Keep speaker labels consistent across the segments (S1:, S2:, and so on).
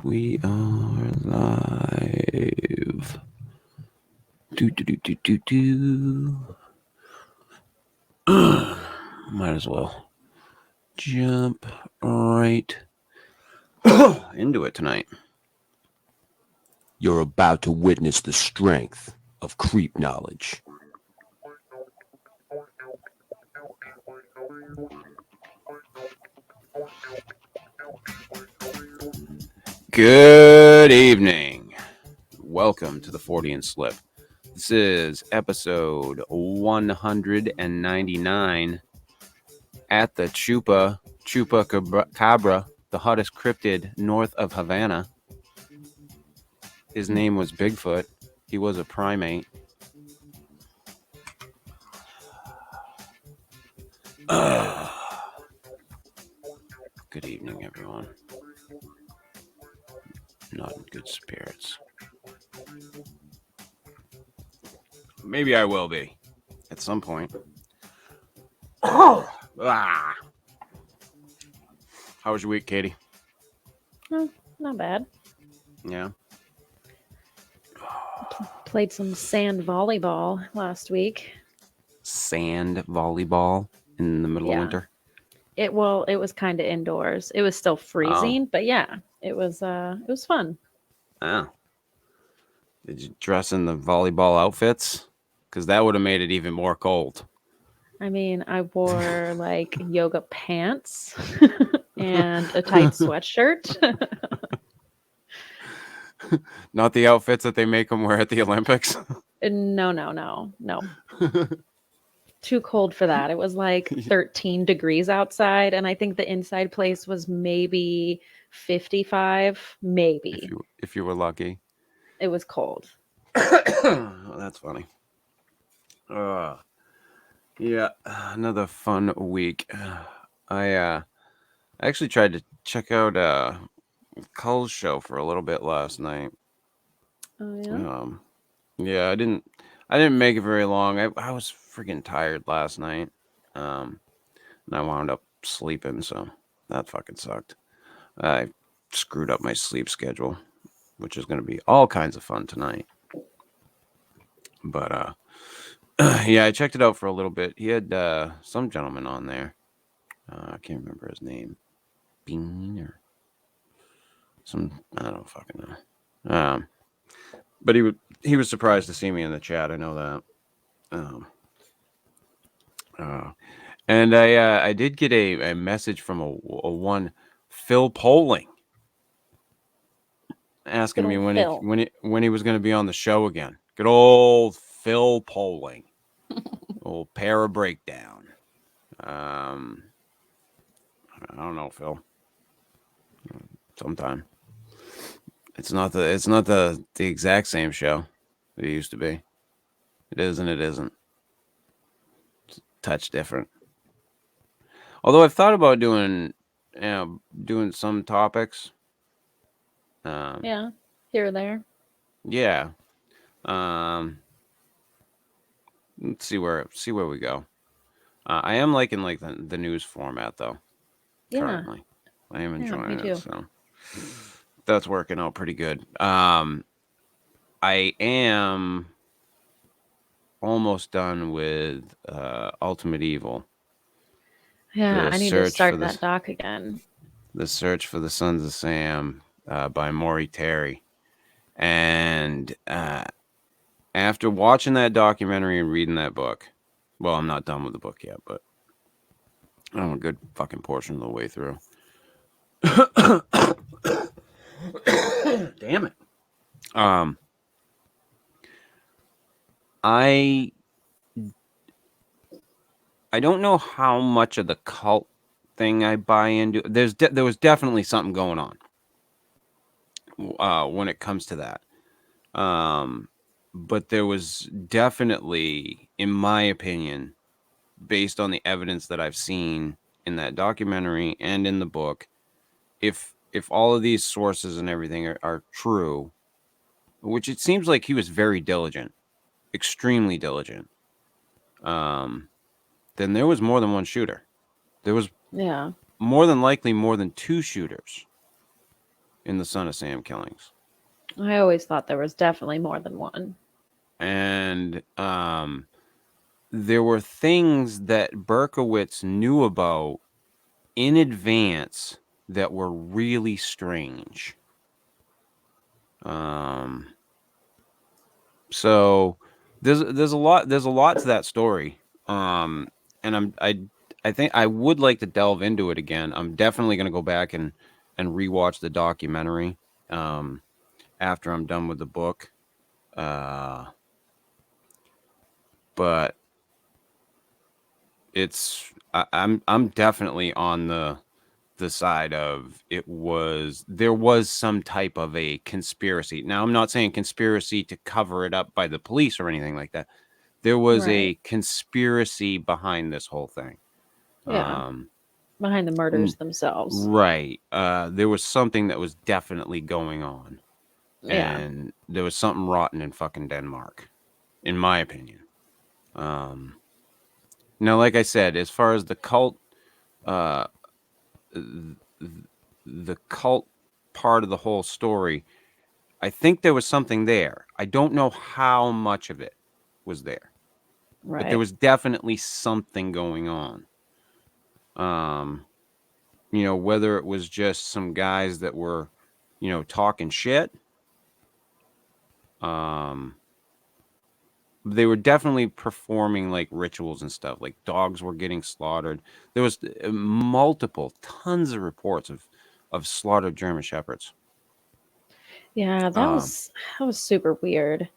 S1: We are live. Might as well jump right into it tonight.
S2: You're about to witness the strength of creep knowledge.
S1: Good evening. Welcome to the Fortean Slip. This is episode 199 at the Chupa Chupacabra, the hottest cryptid north of Havana. His name was Bigfoot. He was a primate. Good evening, everyone. Not in good spirits. Maybe I will be at some point. How was your week, Katie?
S3: Oh, not bad.
S1: Yeah.
S3: Played some sand volleyball last week.
S1: Sand volleyball in the middle of winter.
S3: It was kind of indoors. It was still freezing, but yeah, it was fun.
S1: Oh. Did you dress in the volleyball outfits? Because that would have made it even more cold.
S3: I mean, I wore like yoga pants and a tight sweatshirt.
S1: Not the outfits that they make them wear at the Olympics.
S3: No. Too cold for that. It was like 13 degrees outside, and I think the inside place was maybe 55, maybe.
S1: If you were lucky.
S3: It was cold.
S1: Oh, that's funny. Yeah, another fun week. I actually tried to check out Cull's show for a little bit last night.
S3: Oh yeah.
S1: Yeah, I didn't make it very long. I was freaking tired last night. And I wound up sleeping, so that fucking sucked. I screwed up my sleep schedule, which is going to be all kinds of fun tonight. But yeah, I checked it out for a little bit. He had some gentleman on there. I can't remember his name. Bean or some, I don't fucking know. But he was surprised to see me in the chat. I know that. And I did get a message from a one Phil Poling asking me when he was going to be on the show again. Good old Phil Poling. Old para breakdown. I don't know, Phil. Sometime. It's not the exact same show that it used to be. It is and it isn't. It's a touch different. Although I've thought about doing some topics.
S3: Yeah, here or there.
S1: Yeah. Let's see where we go. I am liking the news format though.
S3: Yeah.
S1: Currently, I am enjoying
S3: me
S1: it.
S3: too.
S1: So that's working out pretty good. I am almost done with Ultimate Evil.
S3: Yeah, I need to start that doc again.
S1: The Search for the Sons of Sam by Maury Terry. And after watching that documentary and reading that book, well, I'm not done with the book yet, but I'm a good fucking portion of the way through. Damn it. I don't know how much of the cult thing I buy into. There was definitely something going on when it comes to that. But there was definitely, in my opinion, based on the evidence that I've seen in that documentary and in the book, if all of these sources and everything are true, which it seems like he was very diligent, extremely diligent, then there was more than one shooter. There was more than likely more than two shooters. in the Son of Sam killings.
S3: I always thought there was definitely more than one.
S1: And there were things that Berkowitz knew about in advance that were really strange. So there's a lot to that story. And I think I would like to delve into it again. I'm definitely going to go back and rewatch the documentary after I'm done with the book. But I'm definitely on the side of there was some type of a conspiracy. Now, I'm not saying conspiracy to cover it up by the police or anything like that. There was a conspiracy behind this whole thing.
S3: Yeah. Behind the murders themselves.
S1: Right. There was something that was definitely going on.
S3: Yeah.
S1: And there was something rotten in fucking Denmark, in my opinion. Now, like I said, as far as the cult, the cult part of the whole story, I think there was something there. I don't know how much of it was there, but there was definitely something going on. Whether it was just some guys that were, talking shit. They were definitely performing like rituals and stuff. Like dogs were getting slaughtered. There was tons of reports of slaughtered German shepherds.
S3: Yeah, that was super weird.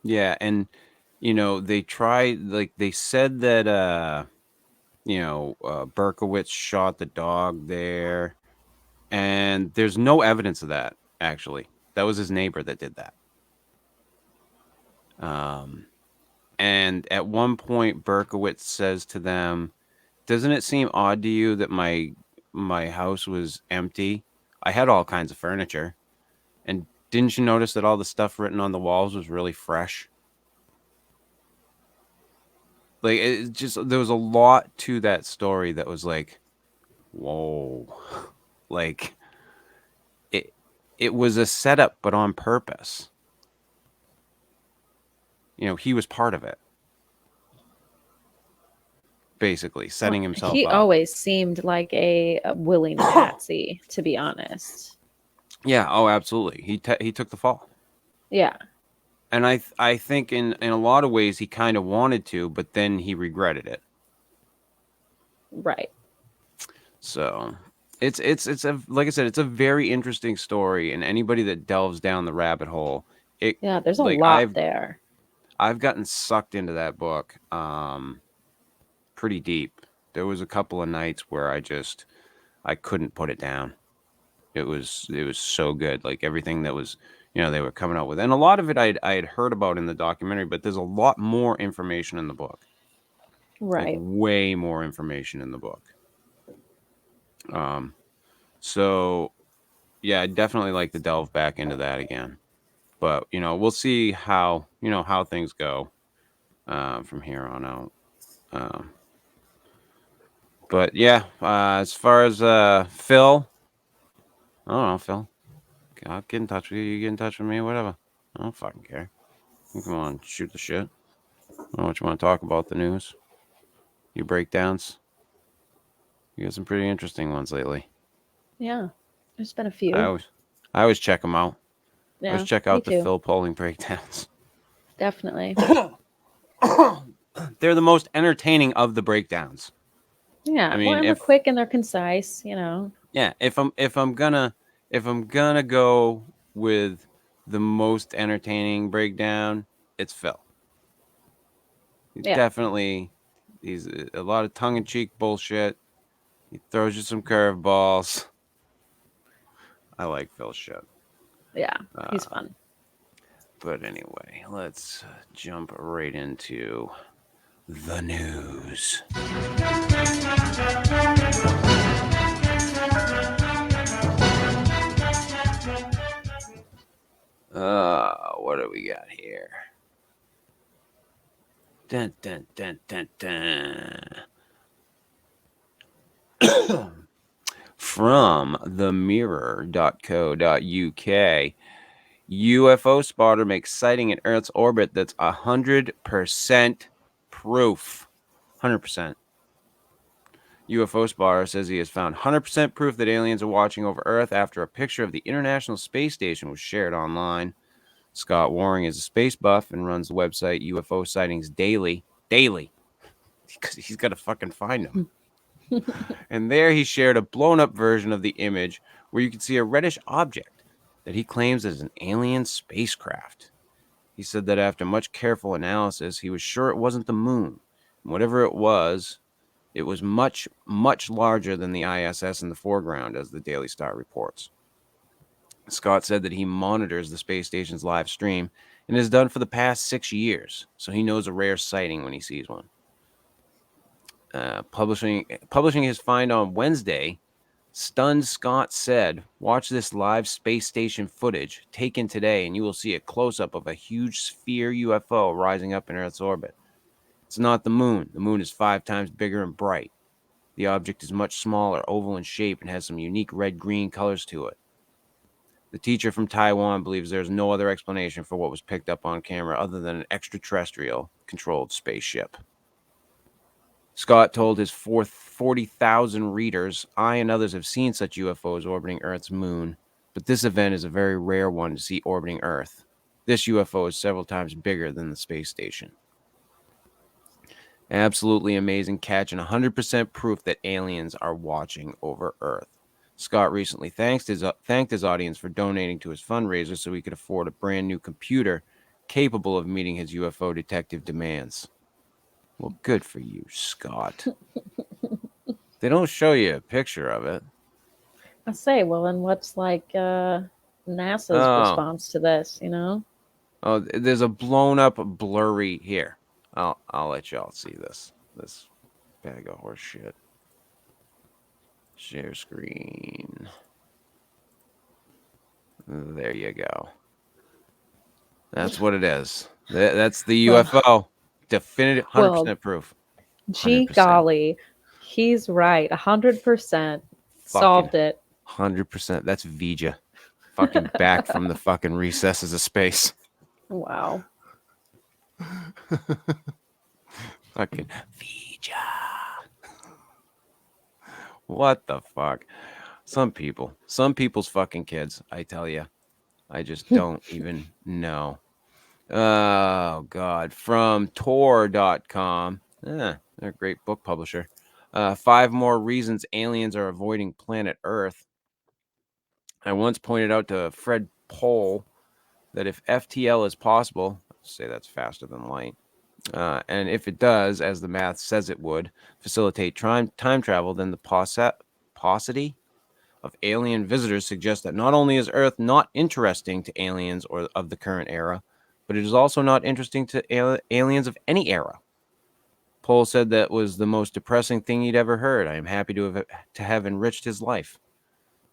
S1: Yeah, and they tried, like they said that Berkowitz shot the dog there, and there's no evidence of that actually. That was his neighbor that did that. And at one point Berkowitz says to them, "Doesn't it seem odd to you that my house was empty? I had all kinds of furniture. And didn't you notice that all the stuff written on the walls was really fresh?" Like, it just, there was a lot to that story that was like, whoa. Like, it was a setup, but on purpose. He was part of it. Basically, setting himself up.
S3: He always seemed like a willing patsy, to be honest.
S1: Yeah, oh, absolutely. He took the fall.
S3: Yeah.
S1: And I think in a lot of ways he kind of wanted to, but then he regretted it.
S3: Right.
S1: So it's a, like I said, it's a very interesting story, and anybody that delves down the rabbit hole,
S3: there's a lot there.
S1: I've gotten sucked into that book pretty deep. There was a couple of nights where I couldn't put it down. It was so good. Like everything that was, they were coming out with, and a lot of it I had heard about in the documentary, but there's a lot more information in the book.
S3: Right.
S1: Like way more information in the book. So yeah, I'd definitely like to delve back into that again. But we'll see how things go from here on out. But yeah, as far as Phil, I don't know, Phil. I'll get in touch with you. You get in touch with me, whatever. I don't fucking care. You come on, shoot the shit. I don't know what you want to talk about, the news. Your breakdowns. You got some pretty interesting ones lately.
S3: Yeah, there's been a few.
S1: I always check them out.
S3: Yeah,
S1: I always check out the Phil polling breakdowns.
S3: Definitely.
S1: They're the most entertaining of the breakdowns.
S3: Yeah,
S1: I mean,
S3: they're quick and they're concise,
S1: Yeah, if I'm gonna go with the most entertaining breakdown, it's Phil. Definitely, he's a lot of tongue-in-cheek bullshit. He throws you some curveballs. I like Phil's shit.
S3: Yeah, he's fun.
S1: But anyway, let's jump right into the news. What do we got here? Dun, dun, dun, dun, dun. From themirror.co.uk, UFO spotter makes sighting in Earth's orbit that's 100% proof. 100%. UFO spotter says he has found 100% proof that aliens are watching over Earth after a picture of the International Space Station was shared online. Scott Waring is a space buff and runs the website UFO Sightings Daily, because he's got to fucking find them. And there he shared a blown-up version of the image where you can see a reddish object that he claims is an alien spacecraft. He said that after much careful analysis, he was sure it wasn't the moon. And whatever it was much, much larger than the ISS in the foreground, as the Daily Star reports. Scott said that he monitors the space station's live stream and has done for the past 6 years, so he knows a rare sighting when he sees one. Publishing his find on Wednesday, stunned Scott said, "Watch this live space station footage taken today, and you will see a close-up of a huge sphere UFO rising up in Earth's orbit. It's not the moon. The moon is 5 times bigger and bright. The object is much smaller, oval in shape, and has some unique red-green colors to it." The teacher from Taiwan believes there's no other explanation for what was picked up on camera other than an extraterrestrial controlled spaceship. Scott told his 40,000 readers, "I and others have seen such UFOs orbiting Earth's moon, but this event is a very rare one to see orbiting Earth. This UFO is several times bigger than the space station." Absolutely amazing catch and 100% proof that aliens are watching over Earth. Scott recently thanked his audience for donating to his fundraiser so he could afford a brand new computer capable of meeting his UFO detective demands. Well, good for you, Scott. They don't show you a picture of it.
S3: I say, well, and what's like NASA's response to this, you know?
S1: Oh, there's a blown up blurry here. I'll let y'all see this bag of horse shit. Share screen. There you go. That's what it is. That's the UFO. Definitive 100% proof.
S3: 100%. Gee golly, he's right. 100% solved it.
S1: 100%. That's Vija. Fucking back from the fucking recesses of space.
S3: Wow.
S1: Fucking Vija. What the fuck? Some people's fucking kids, I tell you. I just don't even know. Oh, God. From Tor.com. They're a great book publisher. 5 more reasons aliens are avoiding planet Earth. I once pointed out to Fred Pohl that if FTL is possible, say that's faster than light, and if it does, as the math says it would, facilitate time travel, then the paucity of alien visitors suggests that not only is Earth not interesting to aliens or of the current era, but it is also not interesting to aliens of any era. Pohl said that was the most depressing thing he'd ever heard. I am happy to have enriched his life.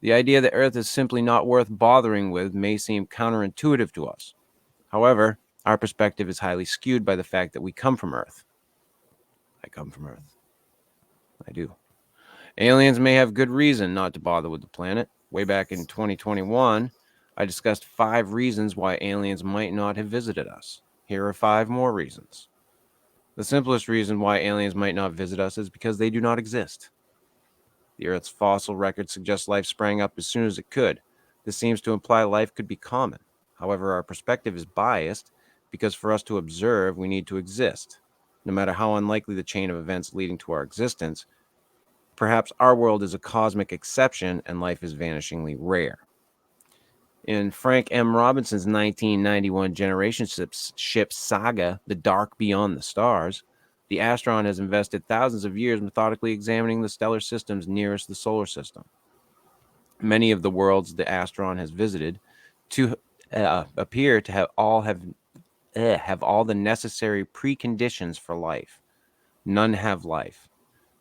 S1: The idea that Earth is simply not worth bothering with may seem counterintuitive to us. However, our perspective is highly skewed by the fact that we come from Earth. I come from Earth. I do. Aliens may have good reason not to bother with the planet. Way back in 2021, I discussed 5 reasons why aliens might not have visited us. Here are 5 more reasons. The simplest reason why aliens might not visit us is because they do not exist. The Earth's fossil record suggests life sprang up as soon as it could. This seems to imply life could be common. However, our perspective is biased because for us to observe, we need to exist. No matter how unlikely the chain of events leading to our existence, perhaps our world is a cosmic exception and life is vanishingly rare. In Frank M. Robinson's 1991 generation ship saga, The Dark Beyond the Stars, the astronaut has invested thousands of years methodically examining the stellar systems nearest the solar system. Many of the worlds the astronaut has visited appear to have all the necessary preconditions for life. None have life.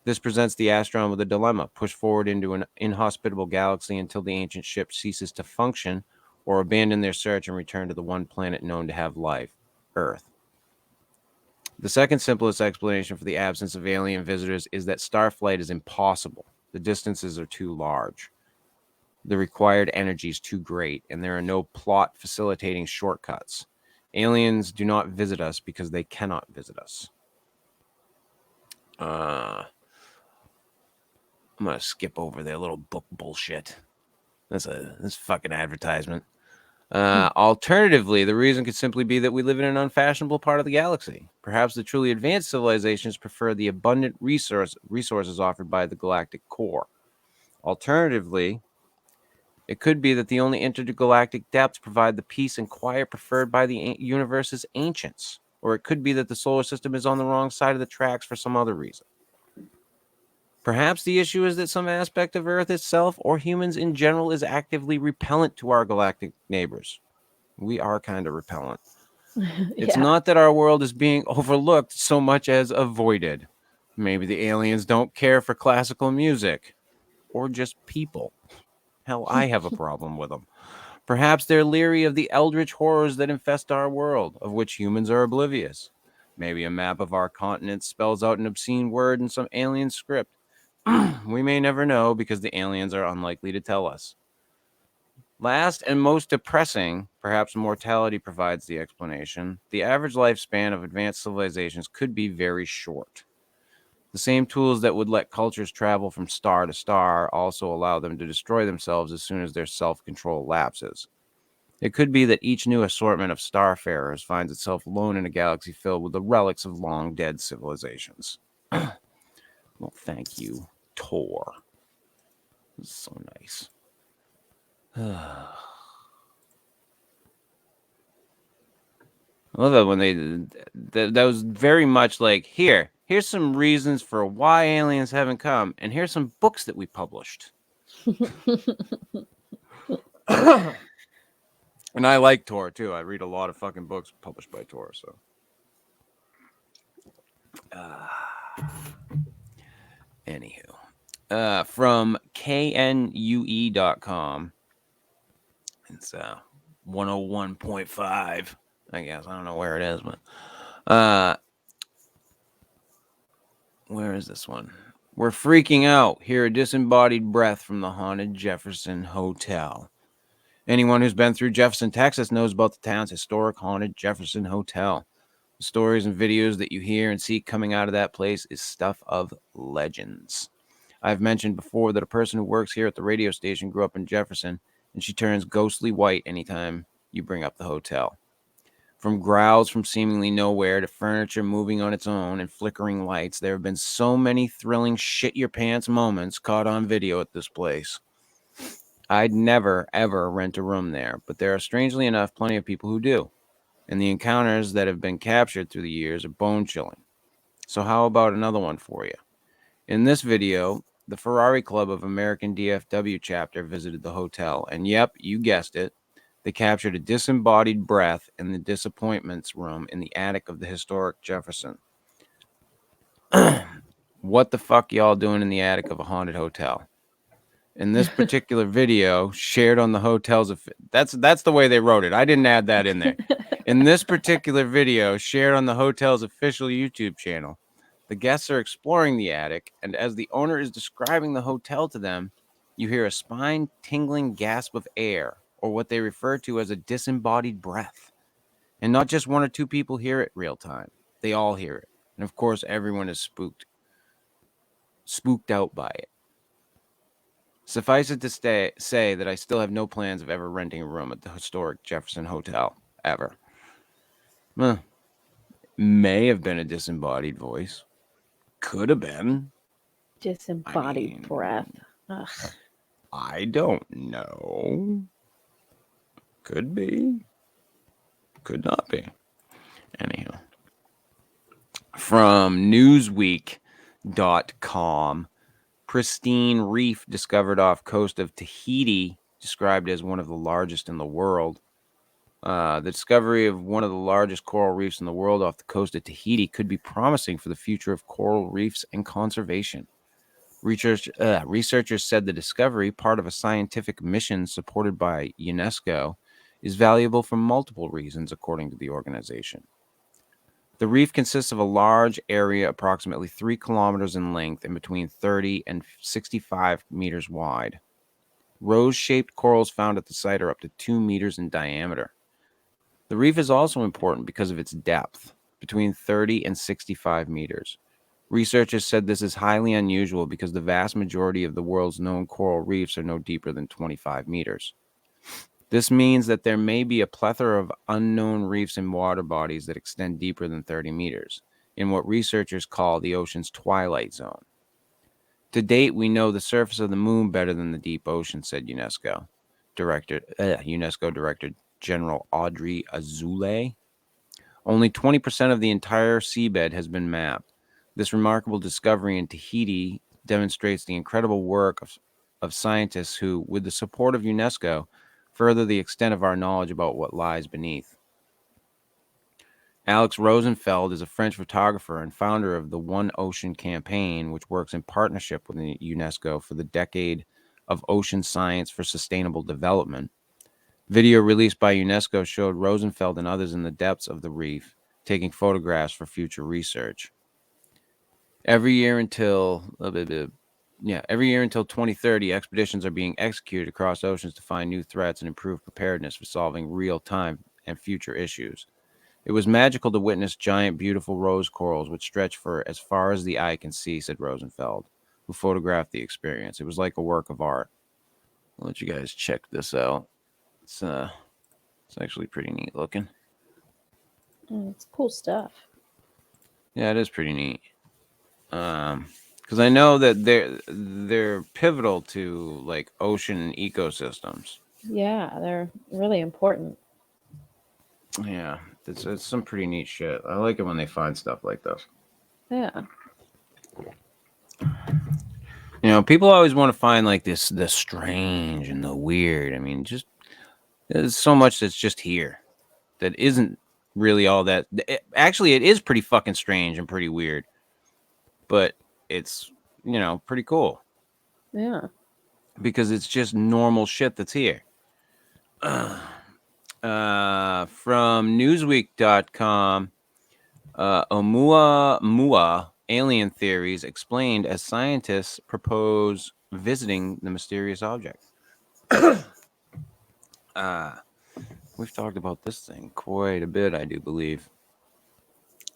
S1: This presents the astronaut with a dilemma: push forward into an inhospitable galaxy until the ancient ship ceases to function, or abandon their search and return to the one planet known to have life, Earth. The second simplest explanation for the absence of alien visitors is that starflight is impossible. The distances are too large. The required energy is too great, and there are no plot facilitating shortcuts. Aliens do not visit us because they cannot visit us. I'm gonna skip over their little book bullshit. That's fucking advertisement. Alternatively, the reason could simply be that we live in an unfashionable part of the galaxy. Perhaps the truly advanced civilizations prefer the abundant resources offered by the galactic core. Alternatively, it could be that the only intergalactic depths provide the peace and quiet preferred by the universe's ancients. Or it could be that the solar system is on the wrong side of the tracks for some other reason. Perhaps the issue is that some aspect of Earth itself or humans in general is actively repellent to our galactic neighbors. We are kind of repellent. It's not that our world is being overlooked so much as avoided. Maybe the aliens don't care for classical music or just people. Hell, I have a problem with them. Perhaps they're leery of the eldritch horrors that infest our world, of which humans are oblivious. Maybe a map of our continent spells out an obscene word in some alien script. We may never know because the aliens are unlikely to tell us. Last and most depressing, perhaps mortality provides the explanation. The average lifespan of advanced civilizations could be very short. The same tools that would let cultures travel from star to star also allow them to destroy themselves as soon as their self-control lapses. It could be that each new assortment of starfarers finds itself alone in a galaxy filled with the relics of long-dead civilizations. Well, thank you, Tor. This is so nice. I love that when that was very much like, here's some reasons for why aliens haven't come, and here's some books that we published. And I like Tor too. I read a lot of fucking books published by Tor. So, anywho, from knue.com, it's 101.5. I guess I don't know where it is, but where is this one? We're freaking out. Hear a disembodied breath from the haunted Jefferson Hotel. Anyone who's been through Jefferson, Texas knows about the town's historic haunted Jefferson Hotel. The stories and videos that you hear and see coming out of that place is stuff of legends. I've mentioned before that a person who works here at the radio station grew up in Jefferson, and she turns ghostly white anytime you bring up the hotel. From growls from seemingly nowhere to furniture moving on its own and flickering lights, there have been so many thrilling shit-your-pants moments caught on video at this place. I'd never, ever rent a room there, but there are, strangely enough, plenty of people who do. And the encounters that have been captured through the years are bone-chilling. So how about another one for you? In this video, the Ferrari Club of American DFW chapter visited the hotel, and yep, you guessed it, they captured a disembodied breath in the disappointments room in the attic of the historic Jefferson. What the fuck y'all doing in the attic of a haunted hotel? In this particular video shared on the hotel's that's the way they wrote it. I didn't add that in there. In this particular video shared on the hotel's official YouTube channel, the guests are exploring the attic, and as the owner is describing the hotel to them, you hear a spine-tingling gasp of air, or what they refer to as a disembodied breath. And not just one or two people hear it real time. They all hear it. And of course, everyone is spooked out by it. Suffice it to say that I still have no plans of ever renting a room at the historic Jefferson Hotel, ever. May have been a disembodied voice. Could have been.
S3: Disembodied breath. Ugh.
S1: I don't know. Could be. Could not be. Anyhow. From Newsweek.com, Pristine Reef discovered off coast of Tahiti, described as one of the largest in the world. The discovery of one of the largest coral reefs in the world off the coast of Tahiti could be promising for the future of coral reefs and conservation. Researchers said the discovery, part of a scientific mission supported by UNESCO, is valuable for multiple reasons, according to the organization. The reef consists of a large area approximately 3 kilometers in length and between 30 and 65 meters wide. Rose-shaped corals found at the site are up to 2 meters in diameter. The reef is also important because of its depth, between 30 and 65 meters. Researchers said this is highly unusual because the vast majority of the world's known coral reefs are no deeper than 25 meters. This means that there may be a plethora of unknown reefs and water bodies that extend deeper than 30 meters, in what researchers call the ocean's twilight zone. To date, we know the surface of the moon better than the deep ocean, said UNESCO Director General Audrey Azoulay. Only 20% of the entire seabed has been mapped. This remarkable discovery in Tahiti demonstrates the incredible work of scientists who, with the support of UNESCO, further the extent of our knowledge about what lies beneath. Alex Rosenfeld is a French photographer and founder of the One Ocean campaign, which works in partnership with UNESCO for the Decade of Ocean Science for Sustainable Development. Video released by UNESCO showed Rosenfeld and others in the depths of the reef, taking photographs for future research. Every year until 2030, expeditions are being executed across oceans to find new threats and improve preparedness for solving real-time and future issues. It was magical to witness giant, beautiful rose corals which stretch for as far as the eye can see, said Rosenfeld, who photographed the experience. It was like a work of art. I'll let you guys check this out. It's actually pretty neat looking.
S3: It's cool stuff.
S1: Yeah, it is pretty neat. Because I know that they're pivotal to like ocean ecosystems.
S3: Yeah, they're really important.
S1: Yeah, it's some pretty neat shit. I like it when they find stuff like this.
S3: Yeah.
S1: You know, people always want to find like the strange and the weird. I mean, just there's so much that's just here that isn't really all that. Actually, it is pretty fucking strange and pretty weird, but it's, you know, pretty cool.
S3: Yeah.
S1: Because it's just normal shit that's here. From Newsweek.com, Oumuamua alien theories explained as scientists propose visiting the mysterious object. We've talked about this thing quite a bit, I do believe.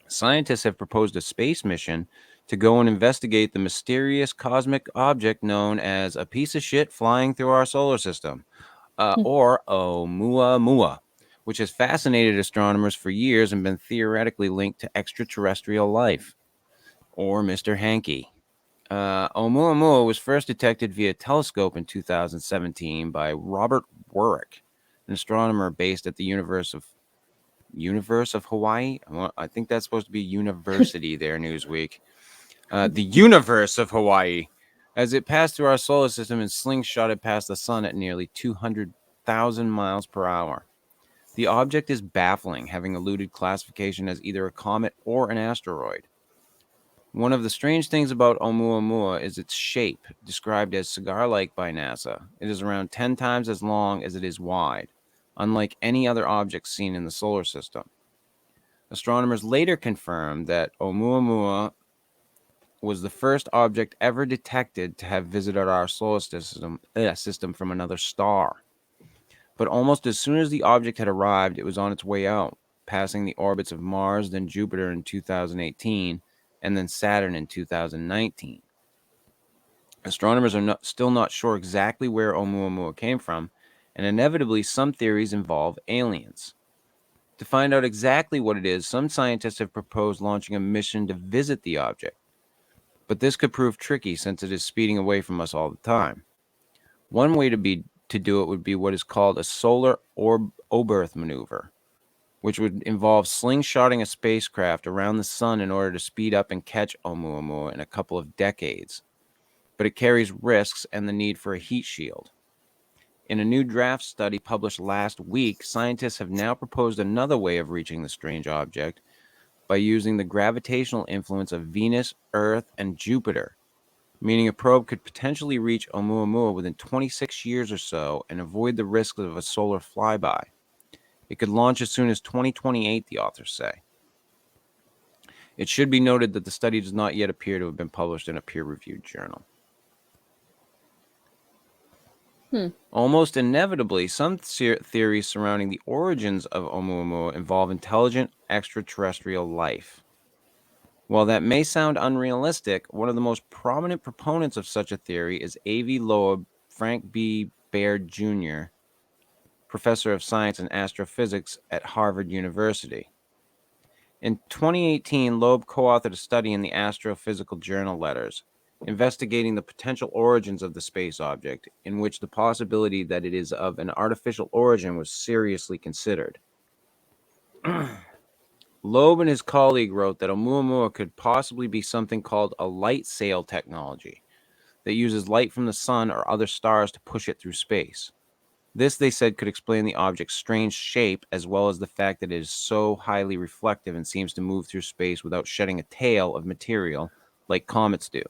S1: Scientists have proposed a space mission to go and investigate the mysterious cosmic object known as a piece of shit flying through our solar system, or Oumuamua, which has fascinated astronomers for years and been theoretically linked to extraterrestrial life, or Mr. Hanky. Oumuamua was first detected via telescope in 2017 by Robert Warwick, an astronomer based at the Universe of Hawaii. I think that's supposed to be university there, Newsweek. The universe of Hawaii, as it passed through our solar system and slingshotted past the sun at nearly 200,000 miles per hour. The object is baffling, having eluded classification as either a comet or an asteroid. One of the strange things about Oumuamua is its shape, described as cigar-like by NASA. It is around 10 times as long as it is wide, unlike any other object seen in the solar system. Astronomers later confirmed that Oumuamua was the first object ever detected to have visited our solar system from another star. But almost as soon as the object had arrived, it was on its way out, passing the orbits of Mars, then Jupiter in 2018, and then Saturn in 2019. Astronomers are still not sure exactly where Oumuamua came from, and inevitably some theories involve aliens. To find out exactly what it is, some scientists have proposed launching a mission to visit the object. But this could prove tricky since it is speeding away from us all the time. One way to do it would be what is called a solar Oberth maneuver, which would involve slingshotting a spacecraft around the sun in order to speed up and catch Oumuamua in a couple of decades. But it carries risks and the need for a heat shield. In a new draft study published last week, scientists have now proposed another way of reaching the strange object by using the gravitational influence of Venus, Earth, and Jupiter, meaning a probe could potentially reach Oumuamua within 26 years or so and avoid the risk of a solar flyby. It could launch as soon as 2028, the authors say. It should be noted that the study does not yet appear to have been published in a peer-reviewed journal. Almost inevitably, some theories surrounding the origins of Oumuamua involve intelligent extraterrestrial life. While that may sound unrealistic, one of the most prominent proponents of such a theory is A.V. Loeb Frank B. Baird Jr., professor of science and astrophysics at Harvard University. In 2018, Loeb co-authored a study in the Astrophysical Journal Letters, investigating the potential origins of the space object, in which the possibility that it is of an artificial origin was seriously considered. Loeb and his colleague wrote that Oumuamua could possibly be something called a light sail technology that uses light from the sun or other stars to push it through space. This, they said, could explain the object's strange shape, as well as the fact that it is so highly reflective and seems to move through space without shedding a tail of material like comets do.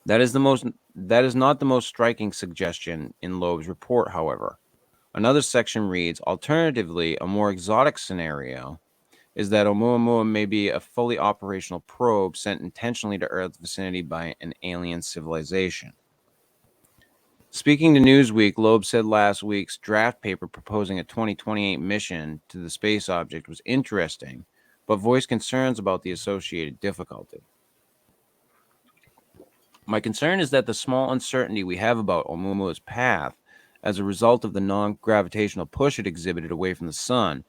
S1: That is not the most striking suggestion in Loeb's report, however. Another section reads, alternatively, a more exotic scenario is that Oumuamua may be a fully operational probe sent intentionally to Earth's vicinity by an alien civilization. Speaking to Newsweek, Loeb said last week's draft paper proposing a 2028 mission to the space object was interesting, but voiced concerns about the associated difficulty. My concern is that the small uncertainty we have about Oumuamua's path as a result of the non-gravitational push it exhibited away from the sun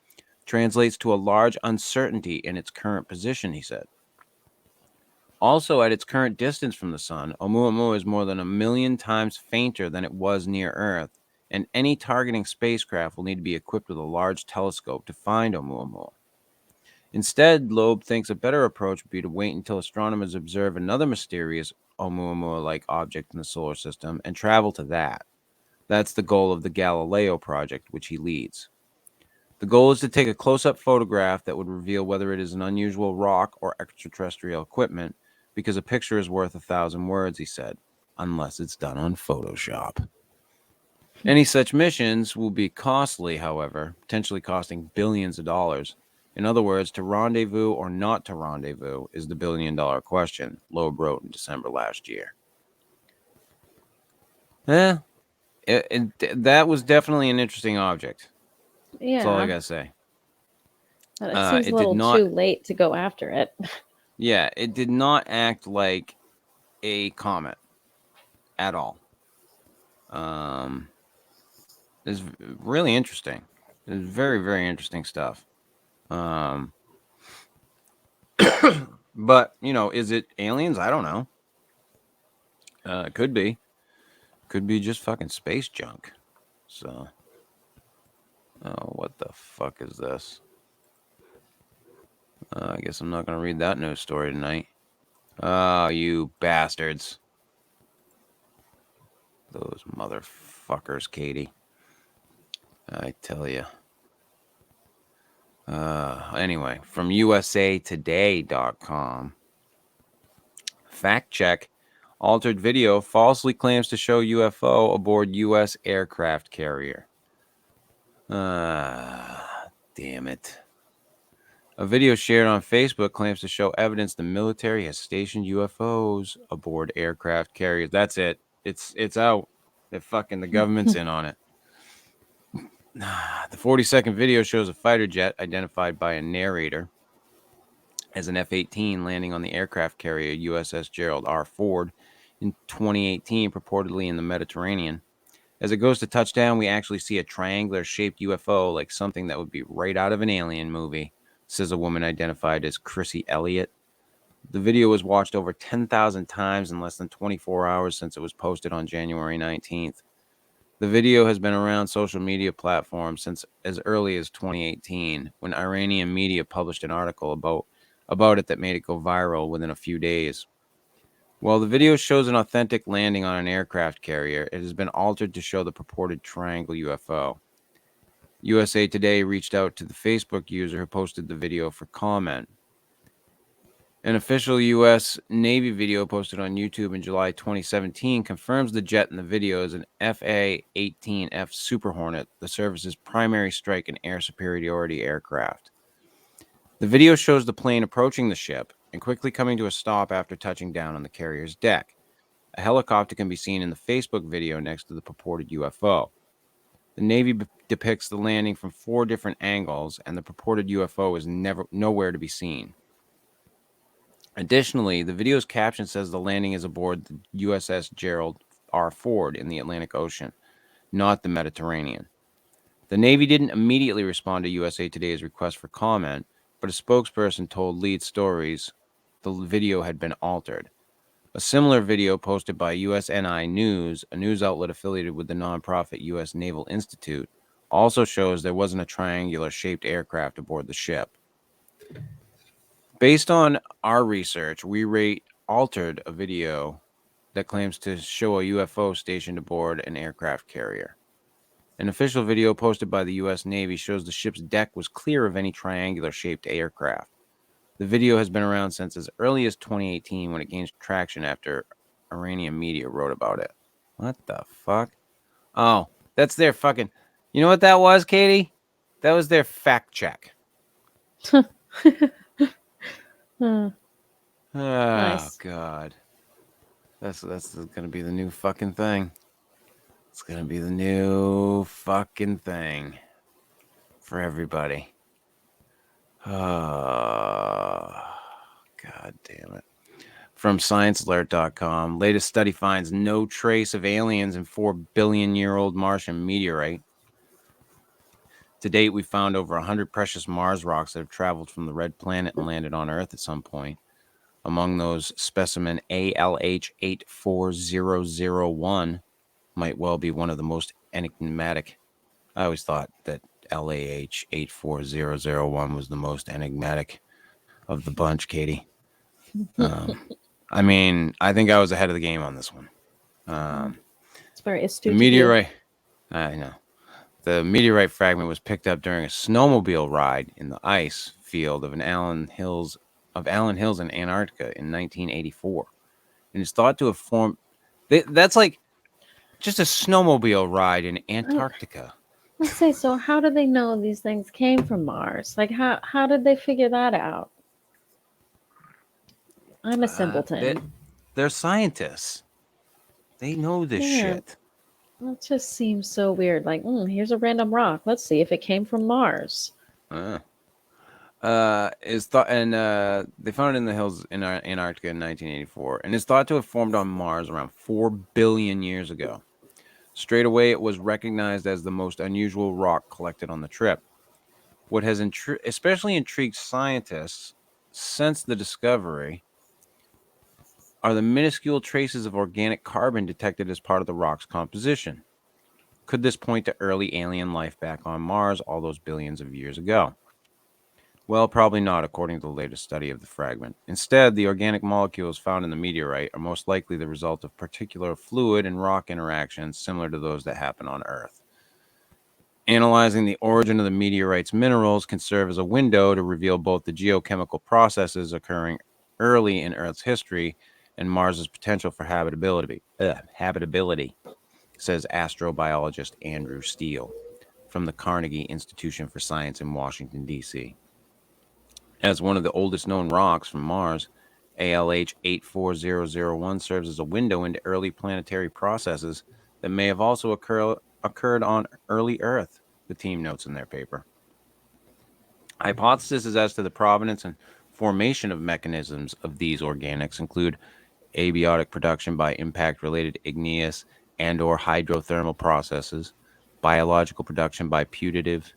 S1: translates to a large uncertainty in its current position, he said. Also, at its current distance from the sun, Oumuamua is more than 1 million times fainter than it was near Earth, and any targeting spacecraft will need to be equipped with a large telescope to find Oumuamua. Instead, Loeb thinks a better approach would be to wait until astronomers observe another mysterious Oumuamua-like object in the solar system and travel to that. That's the goal of the Galileo project, which he leads. The goal is to take a close-up photograph that would reveal whether it is an unusual rock or extraterrestrial equipment, because a picture is worth 1,000 words, he said, unless it's done on Photoshop. Any such missions will be costly, however, potentially costing billions of dollars. In other words, to rendezvous or not to rendezvous is the billion-dollar question, Loeb wrote in December last year. That was definitely an interesting object.
S3: Yeah.
S1: That's all I gotta say.
S3: It seems a little too late to go after it.
S1: Yeah, it did not act like a comet at all. It's really interesting. It's very, very interesting stuff. But, is it aliens? I don't know. It could be. Could be just fucking space junk. So, what the fuck is this? I guess I'm not going to read that news story tonight. Oh, you bastards. Those motherfuckers, Katie. I tell you. Anyway, from usatoday.com. Fact check. Altered video falsely claims to show UFO aboard U.S. aircraft carrier. Damn it. A video shared on Facebook claims to show evidence the military has stationed UFOs aboard aircraft carriers. That's it. It's out. The government's in on it. The 40-second video shows a fighter jet identified by a narrator as an F-18 landing on the aircraft carrier USS Gerald R. Ford in 2018, purportedly in the Mediterranean. As it goes to touchdown, we actually see a triangular-shaped UFO like something that would be right out of an alien movie, says a woman identified as Chrissy Elliott. The video was watched over 10,000 times in less than 24 hours since it was posted on January 19th. The video has been around social media platforms since as early as 2018, when Iranian media published an article about it that made it go viral within a few days. While the video shows an authentic landing on an aircraft carrier, it has been altered to show the purported triangle UFO. USA Today reached out to the Facebook user who posted the video for comment. An official U.S. Navy video posted on YouTube in July 2017 confirms the jet in the video is an FA-18F Super Hornet, the service's primary strike and air superiority aircraft. The video shows the plane approaching the ship and quickly coming to a stop after touching down on the carrier's deck. A helicopter can be seen in the Facebook video next to the purported UFO. The Navy depicts the landing from 4 different angles, and the purported UFO is nowhere to be seen. Additionally, the video's caption says the landing is aboard the USS Gerald R. Ford in the Atlantic Ocean, not the Mediterranean. The Navy didn't immediately respond to USA Today's request for comment, but a spokesperson told Lead Stories the video had been altered. A similar video posted by USNI News, a news outlet affiliated with the nonprofit U.S. Naval Institute, also shows there wasn't a triangular-shaped aircraft aboard the ship. Based on our research, we altered a video that claims to show a UFO stationed aboard an aircraft carrier. An official video posted by the U.S. Navy shows the ship's deck was clear of any triangular-shaped aircraft. The video has been around since as early as 2018 when it gained traction after Iranian media wrote about it. What the fuck? Oh, that's their fucking... You know what that was, Katie? That was their fact check. Oh,
S3: Nice.
S1: God. That's going to be the new fucking thing. It's going to be the new fucking thing for everybody. Oh, God damn it. From ScienceAlert.com, latest study finds no trace of aliens in 4 billion-year-old Martian meteorite. To date, we found over 100 precious Mars rocks that have traveled from the red planet and landed on Earth at some point. Among those, specimen ALH84001 might well be one of the most enigmatic. I always thought that LAH84001 was the most enigmatic of the bunch, Katie. I mean, I think I was ahead of the game on this one.
S3: It's very astute.
S1: The meteorite, I know. The meteorite fragment was picked up during a snowmobile ride in the ice field of Allen Hills in Antarctica in 1984, and it's thought to have formed. That's like just a snowmobile ride in Antarctica.
S3: Let's say, so how do they know these things came from Mars? Like, how did they figure that out? I'm a simpleton.
S1: They're scientists. They know this shit.
S3: That just seems so weird. Like, here's a random rock. Let's see if it came from Mars.
S1: They found it in the hills in Antarctica in 1984, and it's thought to have formed on Mars around 4 billion years ago. Straight away, it was recognized as the most unusual rock collected on the trip. What has especially intrigued scientists since the discovery are the minuscule traces of organic carbon detected as part of the rock's composition. Could this point to early alien life back on Mars all those billions of years ago? Well, probably not, according to the latest study of the fragment. Instead, the organic molecules found in the meteorite are most likely the result of particular fluid and rock interactions similar to those that happen on Earth. Analyzing the origin of the meteorite's minerals can serve as a window to reveal both the geochemical processes occurring early in Earth's history and Mars's potential for habitability, says astrobiologist Andrew Steele from the Carnegie Institution for Science in Washington, D.C. As one of the oldest known rocks from Mars, ALH84001 serves as a window into early planetary processes that may have also occurred on early Earth, the team notes in their paper. Hypotheses as to the provenance and formation of mechanisms of these organics include abiotic production by impact-related igneous and or hydrothermal processes, biological production by putative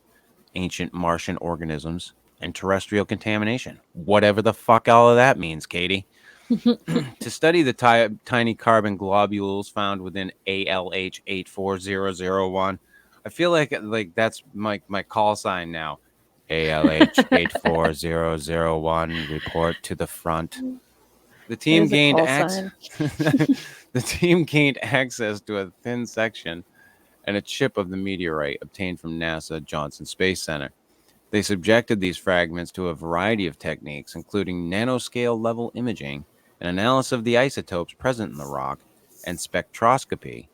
S1: ancient Martian organisms, and terrestrial contamination. Whatever the fuck all of that means, Katie. To study the tiny carbon globules found within ALH84001, I feel like that's my call sign now. ALH84001, report to the front. The team gained access to a thin section and a chip of the meteorite obtained from NASA Johnson Space Center. They subjected these fragments to a variety of techniques, including nanoscale level imaging, an analysis of the isotopes present in the rock, and spectroscopy,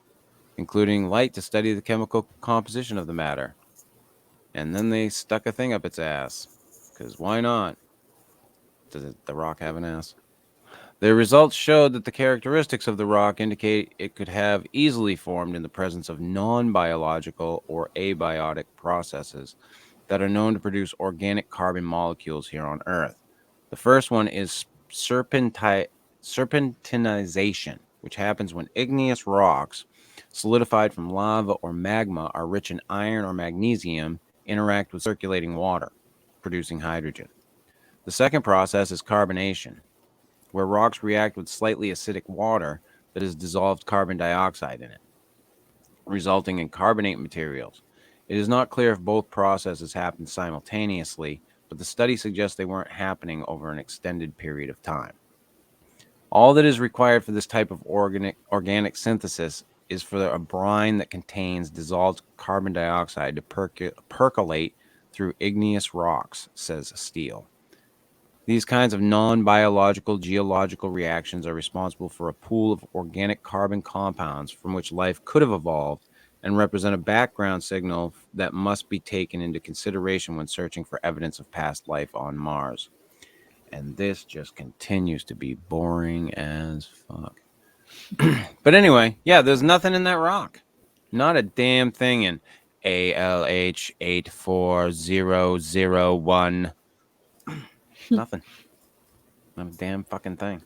S1: including light to study the chemical composition of the matter. And then they stuck a thing up its ass, because why not? Does the rock have an ass? The results showed that the characteristics of the rock indicate it could have easily formed in the presence of non-biological or abiotic processes that are known to produce organic carbon molecules here on Earth. The first one is serpentinization, which happens when igneous rocks solidified from lava or magma are rich in iron or magnesium interact with circulating water, producing hydrogen. The second process is carbonation, where rocks react with slightly acidic water that has dissolved carbon dioxide in it, resulting in carbonate materials. It is not clear if both processes happen simultaneously, but the study suggests they weren't happening over an extended period of time. All that is required for this type of organic synthesis is for a brine that contains dissolved carbon dioxide to percolate through igneous rocks, says Steele. These kinds of non-biological geological reactions are responsible for a pool of organic carbon compounds from which life could have evolved and represent a background signal that must be taken into consideration when searching for evidence of past life on Mars. And this just continues to be boring as fuck. But anyway, yeah, there's nothing in that rock. Not a damn thing in ALH 84001. Nothing. Not a damn fucking thing.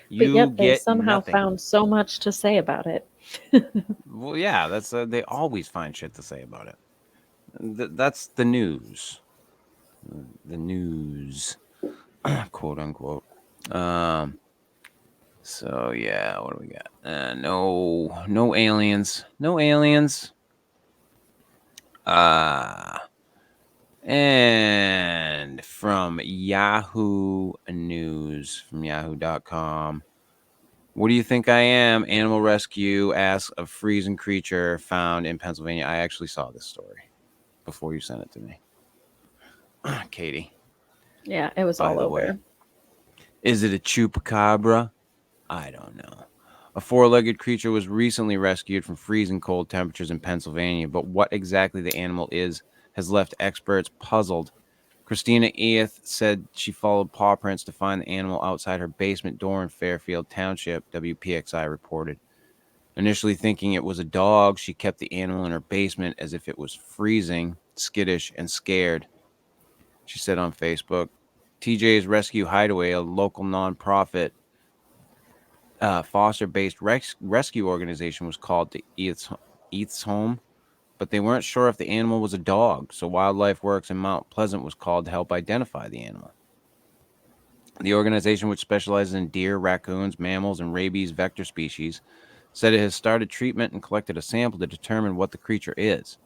S3: But yet they
S1: get
S3: somehow
S1: nothing.
S3: found so much to say about it.
S1: Well, yeah, that's they always find shit to say about it. That's the news. The news, quote unquote. So yeah, what do we got? No aliens. No aliens. And from Yahoo News, from yahoo.com. What do you think I am? Animal rescue asks of freezing creature found in Pennsylvania. I actually saw this story before you sent it to me. Katie.
S3: Yeah, it was
S1: By
S3: all
S1: the
S3: over.
S1: way. Is it a chupacabra? I don't know. A four-legged creature was recently rescued from freezing cold temperatures in Pennsylvania, but what exactly the animal is has left experts puzzled. Christina Eath said she followed paw prints to find the animal outside her basement door in Fairfield Township, WPXI reported. Initially thinking it was a dog, she kept the animal in her basement as if it was freezing, skittish, and scared. She said on Facebook, TJ's Rescue Hideaway, a local nonprofit foster-based rescue organization, was called to Eath's home, but they weren't sure if the animal was a dog, so Wildlife Works in Mount Pleasant was called to help identify the animal. The organization, which specializes in deer, raccoons, mammals, and rabies vector species, said it has started treatment and collected a sample to determine what the creature is.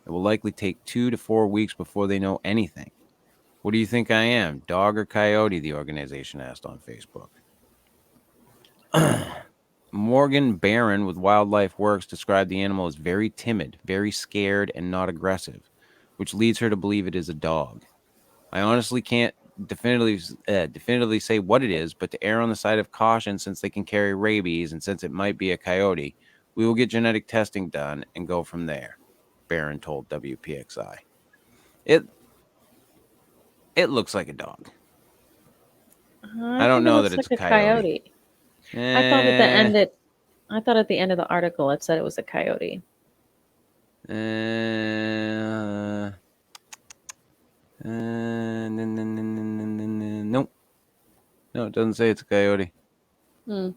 S1: It will likely take 2 to 4 weeks before they know anything. What do you think I am, dog or coyote? The organization asked on Facebook. Morgan Barron with Wildlife Works described the animal as very timid, very scared, and not aggressive, which leads her to believe it is a dog. I honestly can't definitively say what it is, but to err on the side of caution, since they can carry rabies and since it might be a coyote, we will get genetic testing done and go from there, Barron told WPXI. It looks like a dog. I don't know that it's a coyote.
S3: I thought at the end of the article it said it was a coyote.
S1: Nope. No, it doesn't say it's a coyote. No,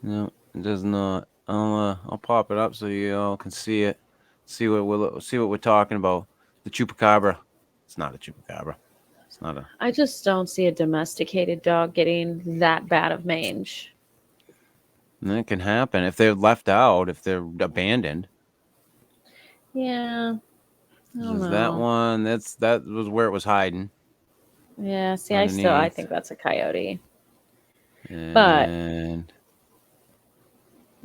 S1: it does not. I'll pop it up so you all can see it. See what we're talking about. The chupacabra. It's not a chupacabra. It's not a.
S3: I just don't see a domesticated dog getting that bad of mange.
S1: It can happen if they're left out, if they're abandoned.
S3: Yeah. I don't know.
S1: That one. That was where it was hiding.
S3: Yeah. See,
S1: underneath.
S3: I think that's a coyote.
S1: And
S3: But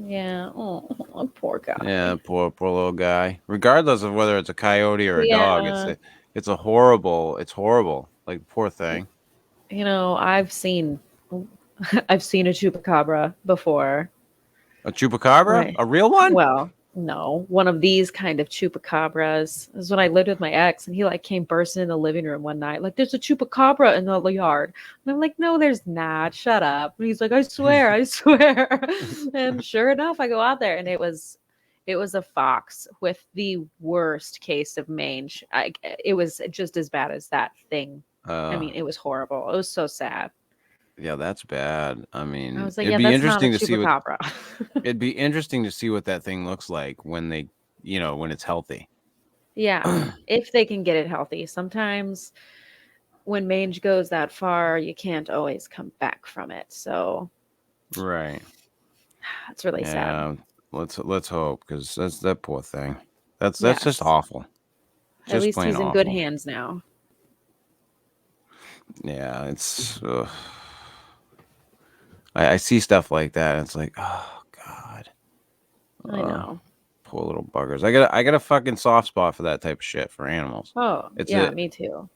S3: yeah, oh, poor guy.
S1: Yeah, poor little guy. Regardless of whether it's a coyote or a dog, it's horrible. It's horrible. Like, poor thing.
S3: You know, I've seen a chupacabra before.
S1: A chupacabra?
S3: Right.
S1: A real one?
S3: Well, No, one of these kind of chupacabras. This is when I lived with my ex, and he like came bursting in the living room one night, like, "There's a chupacabra in the yard," and I'm like, "No, there's not. Shut up." And he's like, "I swear, I swear." And sure enough, I go out there, and it was a fox with the worst case of mange. It was just as bad as that thing. I mean, it was horrible. It was so sad.
S1: Yeah, that's bad. I
S3: I
S1: mean,
S3: was like,
S1: it'd
S3: "Yeah,
S1: be
S3: that's not a
S1: interesting to see what
S3: chupacabra."
S1: it'd be interesting to see what that thing looks like when they, when it's healthy.
S3: Yeah, if they can get it healthy. Sometimes when mange goes that far, you can't always come back from it. So
S1: Right.
S3: it's really sad.
S1: Yeah. Let's hope, because that's that poor thing. That's just
S3: Yes.
S1: awful.
S3: At
S1: Just
S3: least
S1: plain
S3: he's in good
S1: awful.
S3: hands now.
S1: Yeah, it's. I see stuff like that, and it's like, oh God,
S3: I know.
S1: poor little buggers. I got a fucking soft spot for that type of shit, for animals.
S3: Oh,
S1: It's
S3: yeah, me too.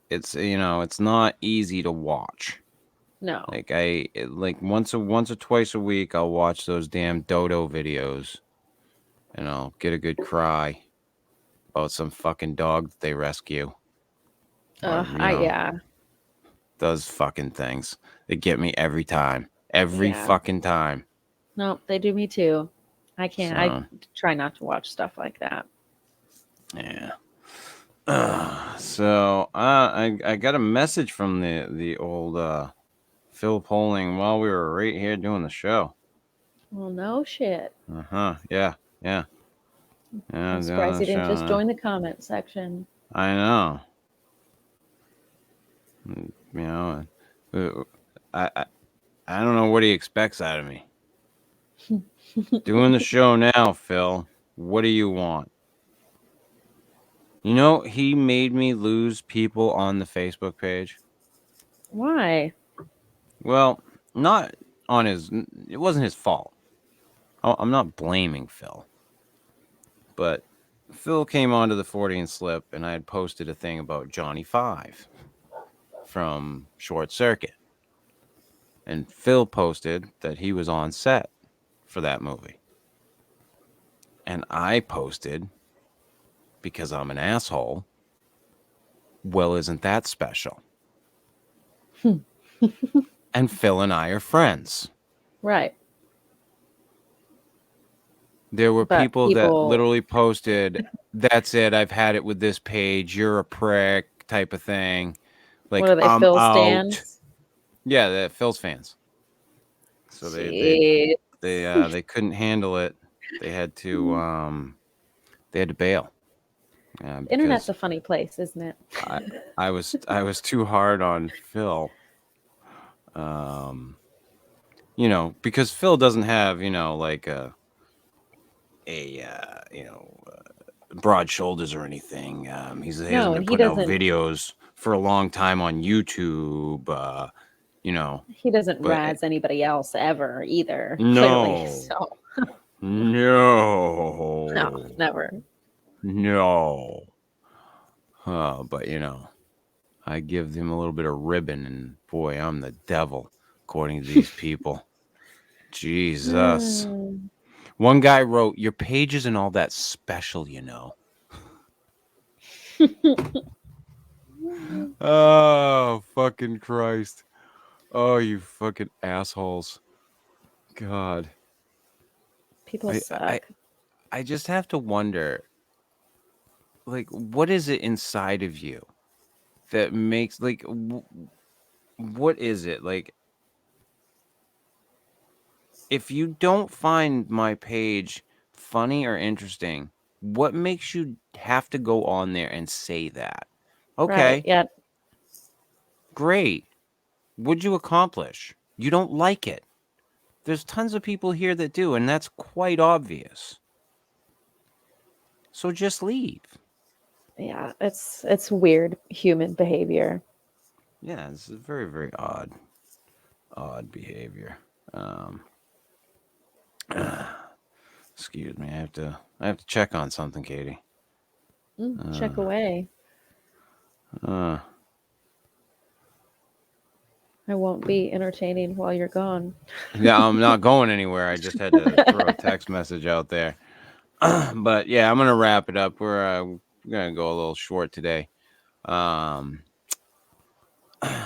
S1: it's it's not easy to watch.
S3: No.
S1: Like like once or twice a week, I'll watch those damn dodo videos, and I'll get a good cry about some fucking dog that they rescue, or
S3: Yeah.
S1: those fucking things. They get me every time, every
S3: Yeah.
S1: fucking time.
S3: No, they do me too. I can't. I
S1: So
S3: try not to watch stuff like that.
S1: yeah. So I got a message from the old Phil Poling while we were right here doing the show.
S3: Well, no shit.
S1: Yeah. Yeah. Yeah.
S3: I'm
S1: Doing
S3: surprised
S1: the
S3: he didn't just
S1: show.
S3: join the comment section.
S1: I know. Uh, I don't know what he expects out of me. Doing the show now, Phil. What do you want? He made me lose people on the Facebook page.
S3: Why?
S1: Well, not on his. It wasn't his fault. I'm not blaming Phil. But Phil came onto the Fortean Slip, and I had posted a thing about Johnny Five from Short Circuit. And Phil posted that he was on set for that movie. And I posted, because I'm an asshole, well, isn't that special? And Phil and I are friends.
S3: Right.
S1: There were
S3: But
S1: people that literally posted, "That's it, I've had it with this page, you're a prick," type of thing. Like,
S3: what are they,
S1: I'm
S3: Phil
S1: out.
S3: stands?
S1: Yeah, the Phil's fans. So
S3: Jeez.
S1: they couldn't handle it. They had to bail.
S3: Internet's a funny place, isn't it?
S1: I was too hard on Phil. Because Phil doesn't have, like broad shoulders or anything. He hasn't
S3: No,
S1: been
S3: and he
S1: putting out
S3: doesn't.
S1: videos for a long time on YouTube.
S3: He doesn't
S1: But
S3: razz anybody else ever either.
S1: no,
S3: Clearly, so
S1: no,
S3: no, never.
S1: no. But I give them a little bit of ribbon, and boy, I'm the devil, according to these people. Jesus. One guy wrote, "Your page isn't all that special, Oh, fucking Christ. Oh, you fucking assholes. God.
S3: People suck.
S1: I just have to wonder, like, what is it inside of you that makes, like, what is it? Like, if you don't find my page funny or interesting, what makes you have to go on there and say that? Okay,
S3: Right. Yeah.
S1: great. What'd you accomplish? You don't like it. There's tons of people here that do, and that's quite obvious. So just leave.
S3: Yeah. It's weird human behavior.
S1: Yeah, it's a very, very odd behavior. Excuse me. I have to check on something, Katie.
S3: Check away.
S1: Uh,
S3: I won't be entertaining while you're gone.
S1: yeah, I'm not going anywhere. I just had to throw a text message out there. But yeah, I'm gonna wrap it up. We're gonna go a little short today.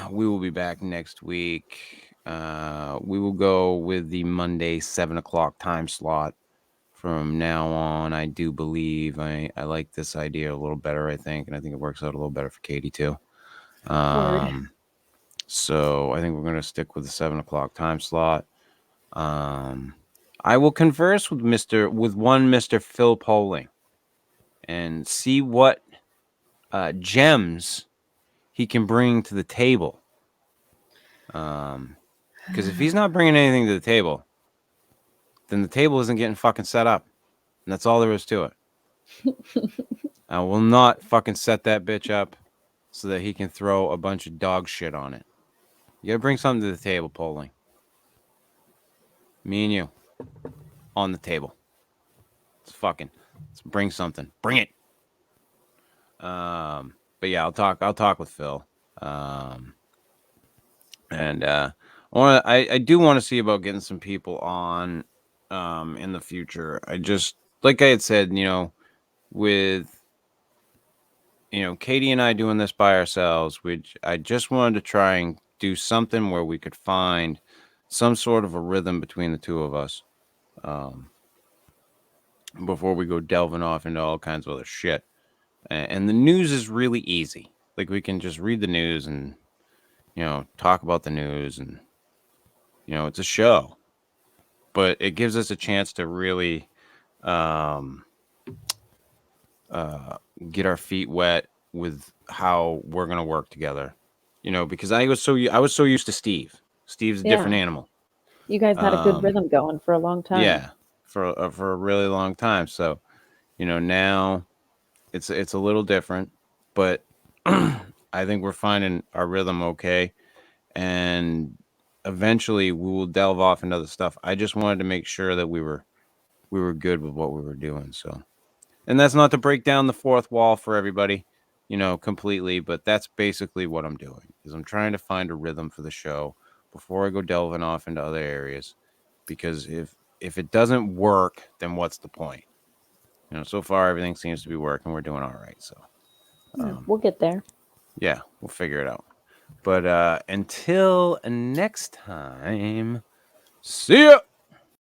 S1: We will be back next week. We will go with the Monday 7 o'clock time slot from now on. I do believe I like this idea a little better. I think, and I think it works out a little better for Katie too.
S3: Word.
S1: So I think we're gonna stick with the 7 o'clock time slot. I will converse with Mr. Phil Poling and see what gems he can bring to the table. Because if he's not bringing anything to the table, then the table isn't getting fucking set up, and that's all there is to it. I will not fucking set that bitch up so that he can throw a bunch of dog shit on it. You gotta bring something to the table, Poling. Me and you on the table. Let's bring something. Bring it. But yeah, I'll talk with Phil. And I do want to see about getting some people on in the future. I just, like I had said, with Katie and I doing this by ourselves, which I just wanted to try and do something where we could find some sort of a rhythm between the two of us. Before we go delving off into all kinds of other shit. And the news is really easy. Like, we can just read the news and, talk about the news, and, it's a show. But it gives us a chance to really get our feet wet with how we're going to work together. Because I was so used to Steve. Steve's a different animal.
S3: You guys had a good rhythm going for a long time.
S1: Yeah, for a really long time. So, now it's a little different, but I think we're finding our rhythm okay, and eventually we will delve off into other stuff. I just wanted to make sure that we were good with what we were doing. So, and that's not to break down the fourth wall for everybody, completely, but that's basically what I'm doing, is I'm trying to find a rhythm for the show before I go delving off into other areas, because if it doesn't work, then what's the point? So far everything seems to be working. We're doing all right. So
S3: we'll get there.
S1: yeah, we'll figure it out. But until next time, see ya.